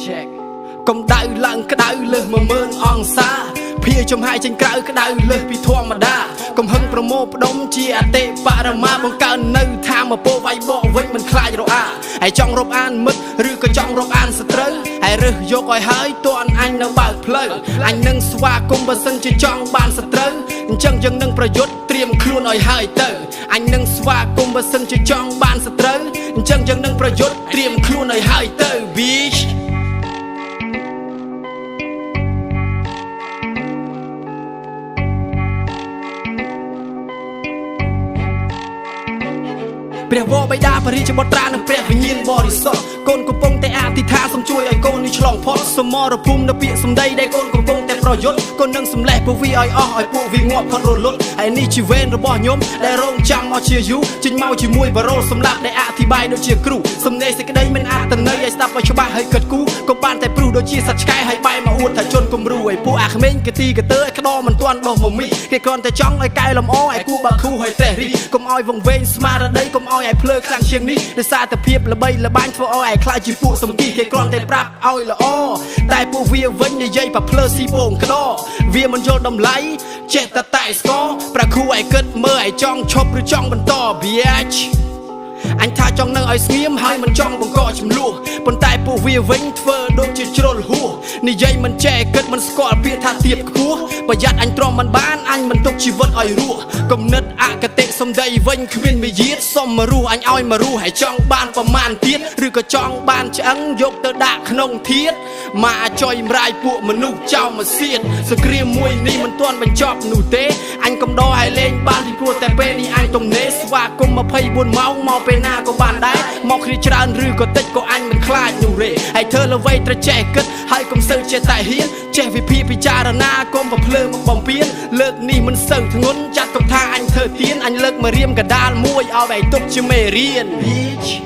check កុំដៅឡើងក្តៅលើស10000 អង្សាភៀចំហាយចេញក្រៅក្តៅលើសពីធម្មតាកុំហឹងប្រមោផ្ដុំជាអតិបរមាបង្កើននៅធម៌ពោវាយបកវិញមិនខ្លាចរអាហើយចង់រាប់អានមិត្តឬក៏ចង់រាប់អានសត្រូវហើយរើសយកឲ្យហើយតួនអញនៅបើកផ្លូវអញនឹងស្វាគមន៍បើសិនជាចង់បានសត្រូវអញ្ចឹងយើងនឹងប្រយុទ្ធត្រៀមខ្លួនឲ្យហើយទៅអញនឹងស្វាគមន៍បើសិនជាចង់បានសត្រូវអញ្ចឹងយើងនឹងប្រយុទ្ធត្រៀមខ្លួនឲ្យហើយទៅ bitchព្រះវរបិតាបរិជ្ជបុត្រានិងព្រះវិញ្ញាណបរិសុទ្ធកូនកំពុងតែអធិដ្ឋានសូមជួយឲ្យកូននេះឆ្លងផុតសមរភូមិនៅពាក្យសម្ដីដែលកូនកំពុងតែប្រយុទ្ធកូននឹងសម្លេះពួកវាឲ្យអស់ឲ្យពួកវាងាប់ផុតរលត់ហើយនេះជាវេនរបស់ខ្ញុំដែលរងចាំមកជាយូរចេញមកជាមួយបារ៉ូសម្រាប់ដែលអធិប្បាយដូចជាគ្រូសំណេរសេចក្តីមិនអត្តន័យឲ្យស្ដាប់ឲ្យច្បាស់ហើយគិតគូរក៏បានតែព្រុសដូចជាសត្វឆ្កែហើយបែរមកអួតថាជនគំរូឲ្យពួកអាក្មេងកទីកទើឲ្យក្តោមិនទាន់ដុះមមីគេគ្រាន់តែចង់ឲ្យកែលម្អឲ្យគូបាក់គូឲ្យត្រេះរីកុំឲ្យវង្វេងស្មារតីកុំឲ្យភ្លើខ្លាំងជាងនេះដោយសារតែភាពល្បីល្បាញធ្វើឲ្យខ្លាចជាពួកសំគីគេគ្រាន់តែប្រាប់ឲ្យល្អតែពួកវាវិញនិយាយប៉ភ្លើស៊ីបងក្តោវាមិនយល់តម្លៃចេះតែស្គរប្រគូឲ្យគិតមើលឲ្យចង់ឈប់ឬចង់បន្ត bitch អញថាចង់នៅឲ្យស្ងៀមហើយមិនចង់បង្កចំនួនប៉ុន្តែពួកវាវិញធ្វើដូចជាជ្រុលហួរនិយាយមិនចេះគិតមិនស្គាល់ពាក្យថាទៀបខ្ពស់ប្រយ័ត្នអញទ្រាំមិនបានអញមិនទុកជីវិតឲ្យរស់គំនិតអកតេសំដីវិញគ្មានវិយាតសុំមករស់អញឲ្យមករស់ហើយចង់បានប្រមាណទៀតឬក៏ចង់បានឆ្អឹងយកទៅដាក់ក្នុងធាតុមកអាចុយម្រាយពួកមនុស្សចោលមកសៀតសង្គ្រាមមួយនេះមិនទាន់បញ្ចប់នោះទេអញកំដរឲ្យលេងបានពីព្រោះតែពេលនេះអញទំនេរស្វាគមន៍24ម៉ោងមកពេលណាក៏បានដែរមកគ្នាច្រើនឬក៏តិចក៏អញមិនខ្លាចនោះទេហើយធ្វើល្វីត្រូវចេះគិតហើយកុំសូវចេះតែហ៊ានចេះវិភាគពិចារណាកុំប្រភ្លើមកបំពេញលើកនេះមិនសូវធ្ងន់ចាត់ទុកថាអញធ្វើទៀនអញលើកមករៀមកដាលមួយឲ្យឯងទុកជាមេរៀន bitch